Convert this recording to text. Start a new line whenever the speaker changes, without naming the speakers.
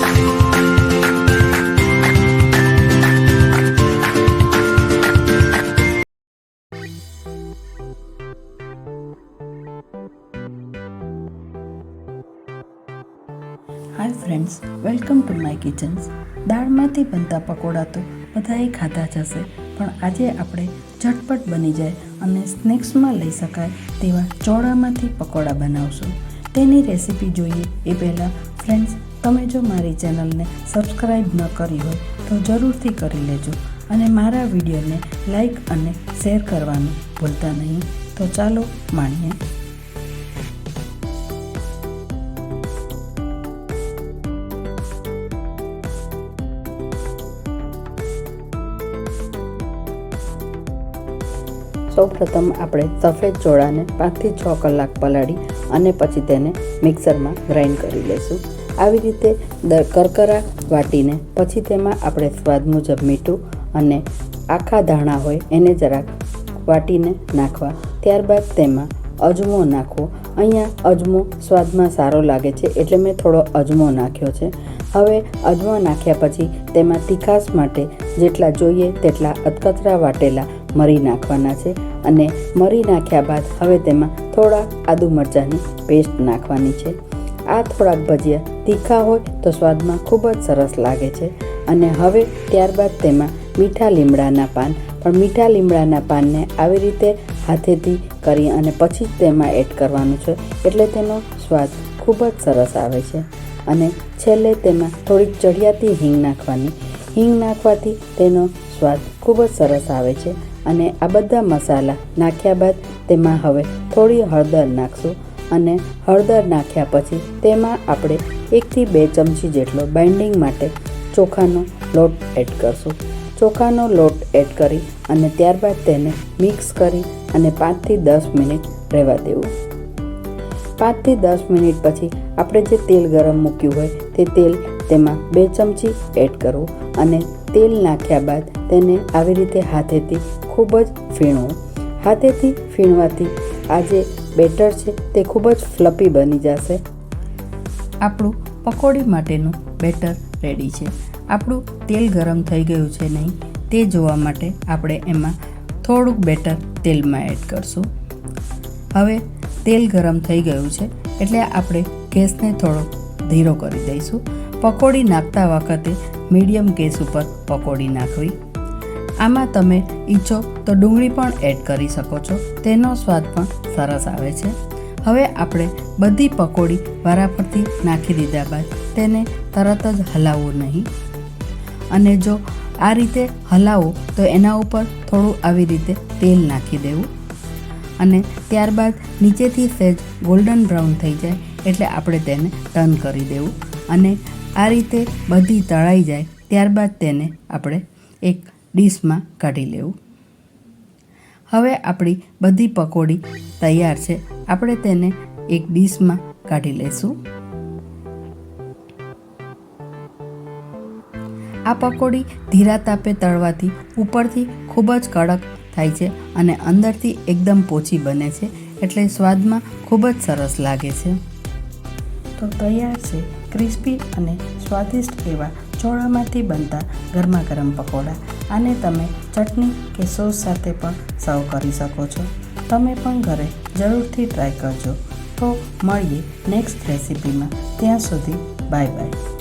Hi friends, welcome to my kitchens. દાળમાંથી બનતા પકોડા તો બધાએ ખાધા જ હશે, પણ આજે આપણે ઝટપટ બની જાય અને સ્નેક્સમાં લઈ શકાય તેવા ચોળામાંથી પકોડા બનાવશું. તેની રેસીપી જોઈએ એ પહેલાં ફ્રેન્ડ્સ, તમે જો મારી ચેનલને સબસ્ક્રાઈબ ન કરી હોય તો જરૂરથી કરી લેજો અને મારા વિડીયોને લાઈક અને શેર કરવાનું ભૂલતા નહીં. તો ચાલો માણીએ. સૌપ્રથમ આપણે સફેદ ચોળાને 5 થી 6 કલાક પલાળી અને પછી તેને મિક્સરમાં ગ્રાઇન્ડ કરી લઈશું. આવી રીતે કરકરા વાટીને પછી તેમાં આપણે સ્વાદ મુજબ મીઠું અને આખા ધાણા હોય એને જરાક વાટીને નાખવા. ત્યારબાદ તેમાં અજમો નાખવો. અહીંયા અજમો સ્વાદમાં સારો લાગે છે એટલે મેં થોડો અજમો નાખ્યો છે. હવે અજમો નાખ્યા પછી તેમાં તીખાશ માટે જેટલા જોઈએ તેટલા અધકચરા વાટેલા મરી નાખવાના છે અને મરી નાખ્યા બાદ હવે તેમાં થોડા આદુ મરચાંની પેસ્ટ નાખવાની છે. આ થોડાક ભજીયા તીખા હોય તો સ્વાદમાં ખૂબ જ સરસ લાગે છે. અને હવે ત્યારબાદ તેમાં મીઠા લીમડાના પાન, પણ મીઠા લીમડાના પાનને આવી રીતે હાથેથી કરી અને પછી જ તેમાં એડ કરવાનું છે એટલે તેનો સ્વાદ ખૂબ જ સરસ આવે છે. અને છેલ્લે તેમાં થોડીક ચડિયાતી હિંગ નાખવાની. હિંગ નાખવાથી તેનો સ્વાદ ખૂબ જ સરસ આવે છે. અને આ બધા મસાલા નાખ્યા બાદ તેમાં હવે થોડી હળદર નાખશું અને હળદર નાખ્યા પછી તેમાં આપણે 1 થી 2 ચમચી જેટલો બાઇન્ડિંગ માટે ચોખાનો લોટ એડ કરશું. ચોખાનો લોટ એડ કરી અને ત્યારબાદ તેને મિક્સ કરી અને 5 થી 10 મિનિટ રહેવા દેવું. 5 થી 10 મિનિટ પછી આપણે જે તેલ ગરમ મૂક્યું હોય તે તેલ તેમાં 2 ચમચી એડ કરવું અને તેલ નાખ્યા બાદ તેને આવી રીતે હાથેથી ખૂબ જ ફીણવું. હાથેથી ફીણવાથી આ જે બેટર છે તે ખૂબ જ ફ્લફી બની જશે. આપણું પકોડી માટેનું બેટર રેડી છે. આપણું તેલ ગરમ થઈ ગયું છે નહીં તે જોવા માટે આપણે એમાં થોડુંક બેટર તેલમાં એડ કરશું. હવે તેલ ગરમ થઈ ગયું છે એટલે આપણે ગેસને થોડો ધીરો કરી દઈશું. પકોડી નાખતા વખતે મીડિયમ ગેસ ઉપર પકોડી નાખવી. આમાં તમે ઈચ્છો તો ડુંગળી પણ એડ કરી શકો છો, તેનો સ્વાદ પણ સરસ આવે છે. હવે આપણે બધી પકોડી વારાફરતી નાખી દીધા બાદ તેને તરત જ હલાવવું નહીં. અને જો આ રીતે હલાવો તો એના ઉપર થોડું આવી રીતે તેલ નાખી દેવું અને ત્યારબાદ નીચેથી સહેજ ગોલ્ડન બ્રાઉન થઈ જાય એટલે આપણે તેને ટર્ન કરી દેવું અને આ રીતે બધી તળાઈ જાય ત્યારબાદ તેને આપણે એક ડીશમાં કાઢી લેવું. હવે આપણી બધી પકોડી તૈયાર છે. આપણે તેને એક ડીશમાં કાઢી લઈશું. આ પકોડી ધીરા તાપે તળવાથી ઉપરથી ખૂબ જ કડક થાય છે અને અંદરથી એકદમ પોચી બને છે એટલે સ્વાદમાં ખૂબ જ સરસ લાગે છે. તો તૈયાર છે ક્રિસ્પી અને સ્વાદિષ્ટ એવા ચોળામાંથી બનતા ગરમા ગરમ પકોડા. આને તમે ચટણી કે સોસ સાથે પણ સર્વ કરી શકો છો. તમે પણ ઘરે જરૂરથી ટ્રાય કરજો. તો મળીએ નેક્સ્ટ રેસીપીમાં. ત્યાં સુધી બાય બાય.